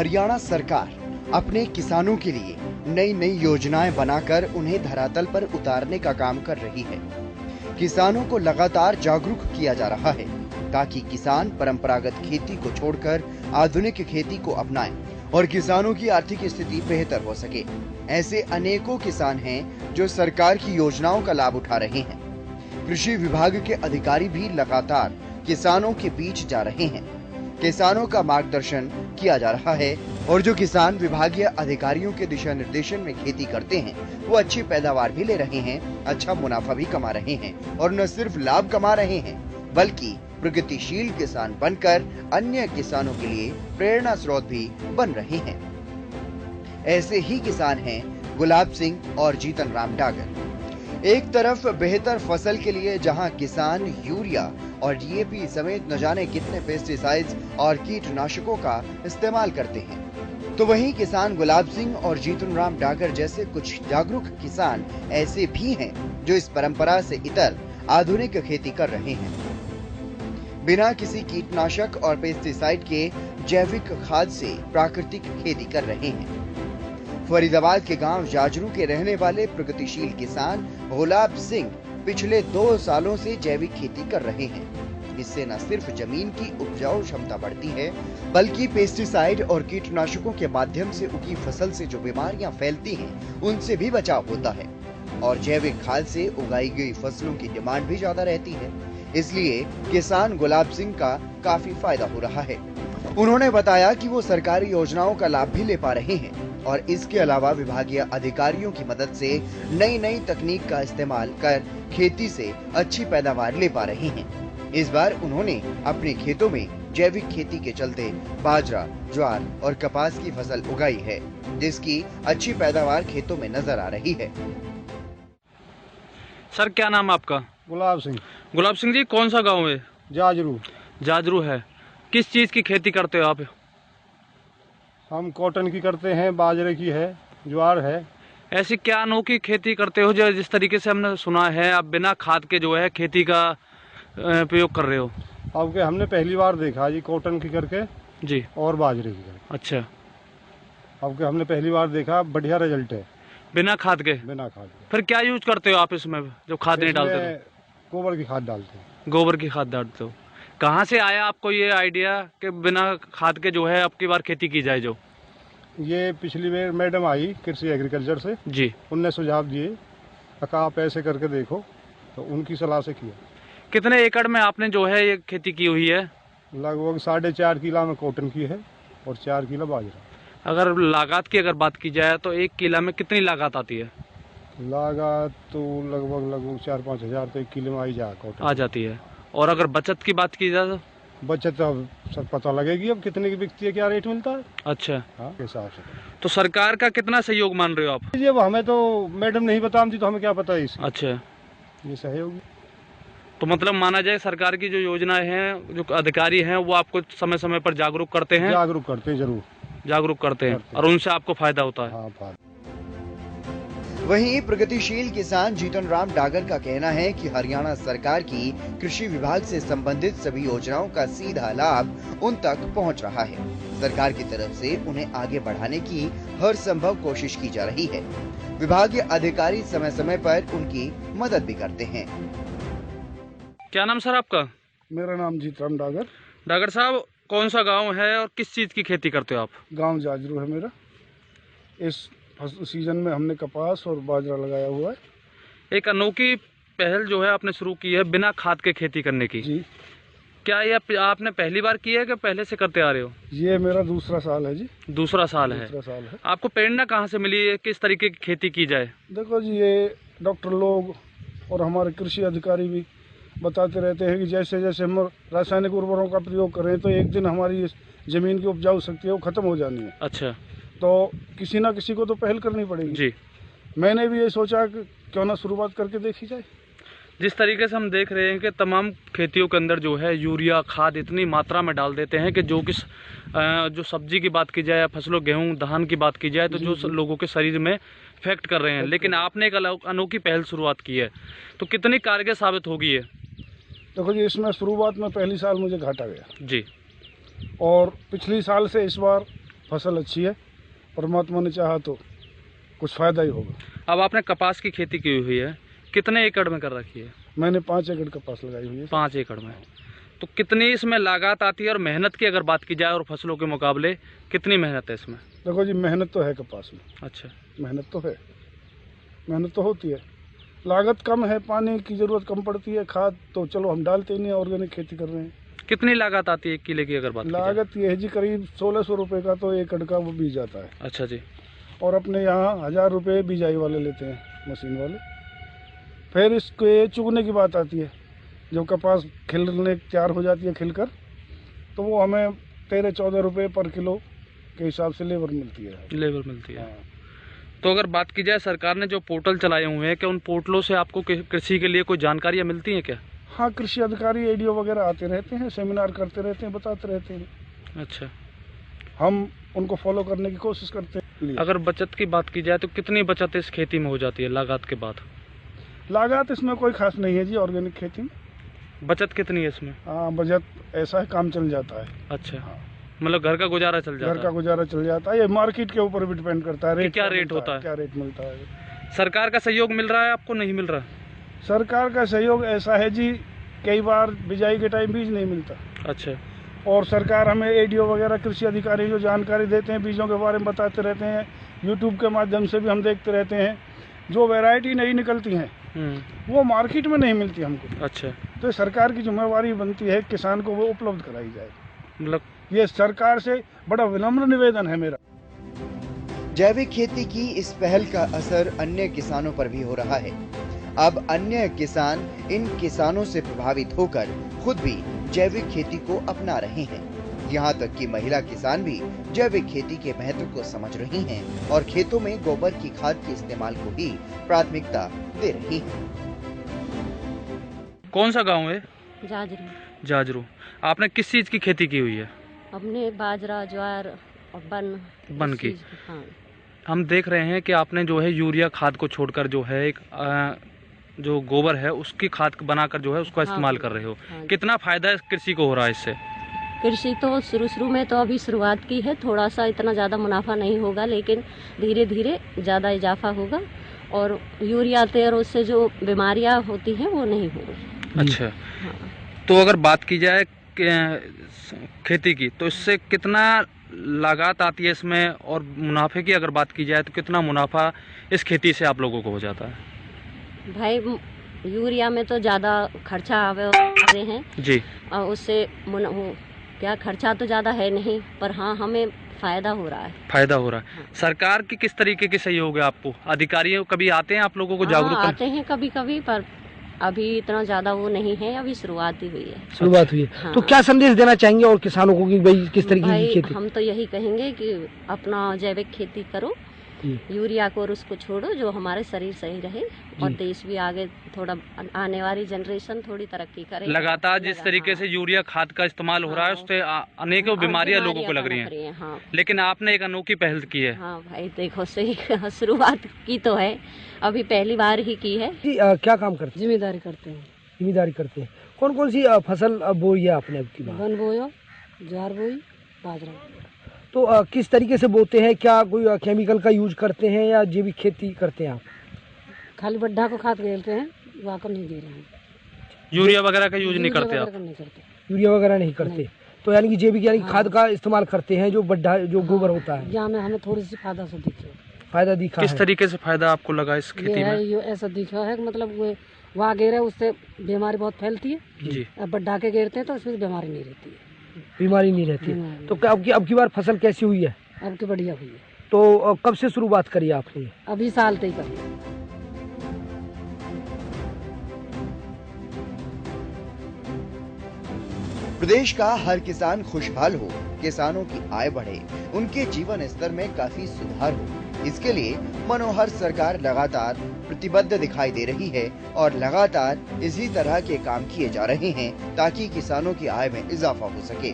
हरियाणा सरकार अपने किसानों के लिए नई नई योजनाएं बनाकर उन्हें धरातल पर उतारने का काम कर रही है। किसानों को लगातार जागरूक किया जा रहा है ताकि किसान परंपरागत खेती को छोड़कर आधुनिक खेती को अपनाएं और किसानों की आर्थिक स्थिति बेहतर हो सके। ऐसे अनेकों किसान हैं जो सरकार की योजनाओं का लाभ उठा रहे हैं। कृषि विभाग के अधिकारी भी लगातार किसानों के बीच जा रहे हैं। किसानों का मार्गदर्शन किया जा रहा है और जो किसान विभागीय अधिकारियों के दिशा निर्देशन में खेती करते हैं वो अच्छी पैदावार भी ले रहे हैं, अच्छा मुनाफा भी कमा रहे हैं और न सिर्फ लाभ कमा रहे हैं बल्कि प्रगतिशील किसान बनकर अन्य किसानों के लिए प्रेरणा स्रोत भी बन रहे हैं। ऐसे ही किसान हैं गुलाब सिंह और जीतन राम डागर। एक तरफ बेहतर फसल के लिए जहां किसान यूरिया और डीएपी समेत न जाने कितने पेस्टिसाइड्स और कीटनाशकों का इस्तेमाल करते हैं, तो वहीं किसान गुलाब सिंह और जीतन राम डागर जैसे कुछ जागरूक किसान ऐसे भी हैं जो इस परंपरा से इतर आधुनिक खेती कर रहे हैं। बिना किसी कीटनाशक और पेस्टिसाइड के जैविक खाद से प्राकृतिक खेती कर रहे हैं। फरीदाबाद के गांव जाजरू के रहने वाले प्रगतिशील किसान गुलाब सिंह पिछले 2 सालों से जैविक खेती कर रहे हैं। इससे न सिर्फ जमीन की उपजाऊ क्षमता बढ़ती है बल्कि पेस्टिसाइड और कीटनाशकों के माध्यम से उगी फसल से जो बीमारियां फैलती हैं उनसे भी बचाव होता है और जैविक खाद से उगाई गई फसलों की डिमांड भी ज्यादा रहती है। इसलिए किसान गुलाब सिंह का काफी फायदा हो रहा है। उन्होंने बताया कि वो सरकारी योजनाओं का लाभ भी ले पा रहे हैं और इसके अलावा विभागीय अधिकारियों की मदद से नई नई तकनीक का इस्तेमाल कर खेती से अच्छी पैदावार ले पा रहे हैं। इस बार उन्होंने अपने खेतों में जैविक खेती के चलते बाजरा, ज्वार और कपास की फसल उगाई है जिसकी अच्छी पैदावार खेतों में नजर आ रही है। सर क्या नाम आपका? गुलाब सिंह। गुलाब सिंह जी, कौन सा गांव है? जाजरू। जाजरू है। किस चीज की खेती करते हो आप? हम कॉटन की करते हैं, बाजरे की है, ज्वार है। ऐसी क्या अनोखी खेती करते हो जो जिस तरीके से हमने सुना है आप बिना खाद के जो है खेती का प्रयोग कर रहे हो? अब के हमने पहली बार देखा जी कॉटन की करके जी और बाजरे की करके। अच्छा, अब के हमने पहली बार देखा, बढ़िया रिजल्ट है बिना खाद के। बिना खाद के। फिर क्या यूज करते हो आप इसमें जो खाद नहीं डालते? गोबर की खाद डालते हैं। गोबर की खाद डालते हो। कहाँ से आया आपको ये आइडिया कि बिना खाद के जो है अब की बार खेती की जाए? जो ये पिछली बार मैडम आई कृषि एग्रीकल्चर से जी, उनने सुझाव दिए, कहा आप ऐसे करके देखो, तो उनकी सलाह से किया। कितने एकड़ में आपने जो है ये खेती की हुई है? लगभग 4.5 किला में कॉटन की है और 4 किला बाजरा। अगर लागत की अगर बात की जाए तो 1 किला में कितनी लागत आती है? लागत तो लगभग 4-5 हज़ार तो 1 किलो में आ जाती है। और अगर बचत की बात की जाए तो? बचत अब सब पता लगेगी अब कितने की बिकती है, क्या रेट मिलता है। अच्छा, हाँ, हिसाब से। तो सरकार का कितना सहयोग मान रहे हो आप? जी, अब हमें तो मैडम नहीं बताती तो हमें क्या पता है इसका। अच्छा, ये सहयोग। तो मतलब माना जाए सरकार की जो योजनाएं हैं, जो अधिकारी हैं वो आपको समय समय पर जागरूक करते हैं? जागरूक करते हैं, जरूर जागरूक करते हैं और उनसे आपको फायदा होता है। हाँ, फायदा। वहीं प्रगतिशील किसान जीतन राम डागर का कहना है कि हरियाणा सरकार की कृषि विभाग से संबंधित सभी योजनाओं का सीधा लाभ उन तक पहुंच रहा है। सरकार की तरफ से उन्हें आगे बढ़ाने की हर संभव कोशिश की जा रही है। विभागीय अधिकारी समय समय पर उनकी मदद भी करते हैं। क्या नाम सर आपका? मेरा नाम जीतन राम डागर। डागर साहब, कौन सा गाँव है और किस चीज की खेती करते हो आप? गाँव जाजरू है मेरा। इस सीजन में हमने कपास और बाजरा लगाया हुआ है। एक अनोखी पहल जो है आपने शुरू की है बिना खाद के खेती करने की जी। क्या ये आपने पहली बार की है कि पहले से करते आ रहे हो? ये मेरा दूसरा साल है जी। दूसरा साल है। आपको प्रेरणा कहाँ से मिली है किस तरीके की खेती की जाए? देखो जी, ये डॉक्टर लोग और हमारे कृषि अधिकारी भी बताते रहते हैं कि जैसे जैसे हम रासायनिक उर्वरकों का प्रयोग करें तो एक दिन हमारी जमीन की उपजाऊ शक्ति है वो खत्म हो जानी है। अच्छा, तो किसी ना किसी को तो पहल करनी पड़ेगी जी। मैंने भी ये सोचा कि क्यों ना शुरुआत करके देखी जाए। जिस तरीके से हम देख रहे हैं कि तमाम खेतियों के अंदर जो है यूरिया खाद इतनी मात्रा में डाल देते हैं कि जो सब्जी की बात की जाए या फसलों गेहूं धान की बात की जाए तो जो लोगों के शरीर में इफेक्ट कर रहे हैं, लेकिन आपने एक अनोखी पहल शुरुआत की है, तो कितनी कारगर साबित होगी ये? देखो जी, इसमें शुरुआत में पहली साल मुझे घाटा गया जी, और पिछली साल से इस बार फसल अच्छी है, परमात्मा ने चाहा तो कुछ फ़ायदा ही होगा। अब आपने कपास की खेती की हुई है, कितने एकड़ में कर रखी है? मैंने 5 एकड़ कपास लगाई हुई है। 5 एकड़ में। तो कितनी इसमें लागत आती है और मेहनत की अगर बात की जाए और फसलों के मुकाबले कितनी मेहनत है इसमें? देखो जी, मेहनत तो है कपास में। अच्छा, मेहनत तो है, मेहनत तो होती है, लागत कम है, पानी की ज़रूरत कम पड़ती है, खाद तो चलो हम डालते ही नहीं, ऑर्गेनिक खेती कर रहे हैं। कितनी लागत आती है 1 किले की अगर बात की जाए? लागत ये है जी, करीब 1600 रुपये का तो एकड़ का वो बीज आता है। अच्छा जी। और अपने यहाँ 1000 रुपये बिजाई वाले लेते हैं, मशीन वाले। फिर इसके चुगने की बात आती है, जब कपास खिलने तैयार हो जाती है खिलकर, तो वो हमें 13-14 रुपये पर किलो के हिसाब से लेबर मिलती है। लेबर मिलती है। हाँ। तो अगर बात की जाए, सरकार ने जो पोर्टल चलाए हुए हैं, क्या उन पोर्टलों से आपको कृषि के लिए कोई जानकारियाँ मिलती हैं क्या? हाँ, कृषि अधिकारी ADO वगैरह आते रहते हैं, सेमिनार करते रहते हैं, बताते रहते हैं। अच्छा, हम उनको फॉलो करने की कोशिश करते हैं। अगर बचत की बात की जाए तो कितनी बचत इस खेती में हो जाती है लागत के बाद? लागत इसमें कोई खास नहीं है जी, ऑर्गेनिक खेती में। बचत कितनी है इसमें? हाँ, बजट ऐसा है, काम चल जाता है। अच्छा, हाँ। मतलब घर का गुजारा चल जाता है? घर का गुजारा चल जाता है। ये मार्केट के ऊपर भी डिपेंड करता है, रेट क्या रेट होता है? क्या रेट मिलता है। सरकार का सहयोग मिल रहा है आपको, नहीं मिल रहा? सरकार का सहयोग ऐसा है जी, कई बार बिजाई के टाइम बीज नहीं मिलता। अच्छा। और सरकार हमें ADO वगैरह कृषि अधिकारी जो जानकारी देते हैं, बीजों के बारे में बताते रहते हैं, यूट्यूब के माध्यम से भी हम देखते रहते हैं। जो वैरायटी नहीं निकलती हैं वो मार्केट में नहीं मिलती हमको। अच्छा। तो सरकार की जिम्मेवारी बनती है किसान को वो उपलब्ध कराई जाए। मतलब ये सरकार से बड़ा विनम्र निवेदन है मेरा। जैविक खेती की इस पहल का असर अन्य किसानों पर भी हो रहा है। अब अन्य किसान इन किसानों से प्रभावित होकर खुद भी जैविक खेती को अपना रहे हैं। यहाँ तक कि महिला किसान भी जैविक खेती के महत्व को समझ रही हैं और खेतों में गोबर की खाद के इस्तेमाल को ही प्राथमिकता दे रही हैं। कौन सा गांव है? जाजरू। जाजरू। आपने किस चीज की खेती की हुई है? हमने बाजरा, ज्वार और बन की। हाँ। हम देख रहे हैं कि आपने जो है यूरिया खाद को छोड़कर जो है एक जो गोबर है उसकी खाद बनाकर जो है उसका इस्तेमाल कर रहे हो। हाँ। कितना फायदा कृषि को हो रहा है इससे? कृषि तो शुरू में तो अभी शुरुआत की है, थोड़ा सा इतना ज़्यादा मुनाफा नहीं होगा, लेकिन धीरे धीरे ज़्यादा इजाफा होगा और यूरिया तेल उससे जो बीमारियां होती हैं वो नहीं होगी। अच्छा। हाँ। तो अगर बात की जाए खेती की, तो इससे कितना लागत आती है इसमें, और मुनाफे की अगर बात की जाए तो कितना मुनाफा इस खेती से आप लोगों को हो जाता है? भाई, यूरिया में तो ज़्यादा खर्चा आते हैं जी, और उससे क्या खर्चा तो ज़्यादा है नहीं, पर हाँ हमें फ़ायदा हो रहा है। फायदा हो रहा है। हाँ। सरकार की किस तरीके के सहयोग है आपको? अधिकारी कभी आते हैं आप लोगों को जागरूक हाँ, आते हैं कभी कभी, पर अभी इतना ज़्यादा वो नहीं है, अभी शुरुआत ही हुई है। शुरुआत हुई है। हाँ। तो क्या संदेश देना चाहेंगे और किसानों को कि भाई किस तरीके की खेती? हम तो यही कहेंगे कि अपना जैविक खेती करो, यूरिया को और उसको छोड़ो, जो हमारे शरीर सही रहे और देश भी आगे थोड़ा आने वाली जनरेशन थोड़ी तरक्की करे। लगातार जिस तरीके से यूरिया खाद का इस्तेमाल हो रहा है उससे अनेकों बीमारियां लोगों को लग रही हैं। हाँ। लेकिन आपने एक अनोखी पहल की है। हाँ भाई, देखो सही शुरुआत की तो है, अभी पहली बार ही की है। क्या काम करते हैं? जिम्मेदारी करते हैं। जिम्मेदारी करते हैं। कौन कौन सी फसल बोई है आपने अब की बार? बन बोयो, ज्वार बोई, बाजरा। तो किस तरीके से बोते हैं? क्या कोई केमिकल का यूज करते हैं या जैविक खेती करते हैं आप? खाली बड्ढा को खाद गेलते हैं, वाकर नहीं दे रहे हैं। यूरिया वगैरह का यूज नहीं करते आप? नहीं करते। यूरिया वगैरह नहीं करते। तो यानी कि जैविक यानी खाद का इस्तेमाल करते हैं, जो बड्ढा जो गोबर होता है। यहाँ में हमें थोड़ी सी फायदा से दिखे। फायदा दिखा? किस तरीके से फायदा आपको लगा इस खेती में? ये ऐसा दिखा है कि मतलब वो वहाँ गेरे उससे बीमारी बहुत फैलती है जी। अब बड्ढा के गेरते हैं तो उसमें बीमारी नहीं रहती है। बीमारी नहीं रहती। तो अब की बार फसल कैसी हुई है? अब की बढ़िया हुई है। तो कब से शुरुआत करी आपने? अभी साल तक करी। प्रदेश का हर किसान खुशहाल हो, किसानों की आय बढ़े, उनके जीवन स्तर में काफी सुधार हो, इसके लिए मनोहर सरकार लगातार प्रतिबद्ध दिखाई दे रही है और लगातार इसी तरह के काम किए जा रहे हैं ताकि किसानों की आय में इजाफा हो सके।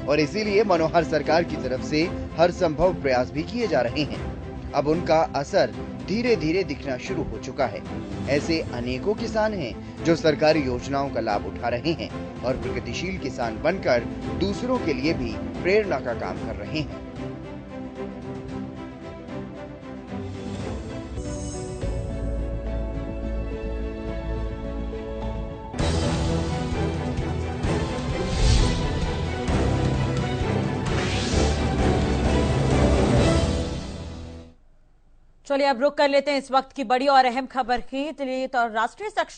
और इसीलिए मनोहर सरकार की तरफ से हर संभव प्रयास भी किए जा रहे हैं। अब उनका असर धीरे धीरे दिखना शुरू हो चुका है। ऐसे अनेकों किसान हैं जो सरकारी योजनाओं का लाभ उठा रहे हैं और प्रगतिशील किसान बनकर दूसरों के लिए भी प्रेरणा का काम कर रहे हैं। चलिए अब रुक कर लेते हैं इस वक्त की बड़ी और अहम खबर की। तो राष्ट्रीय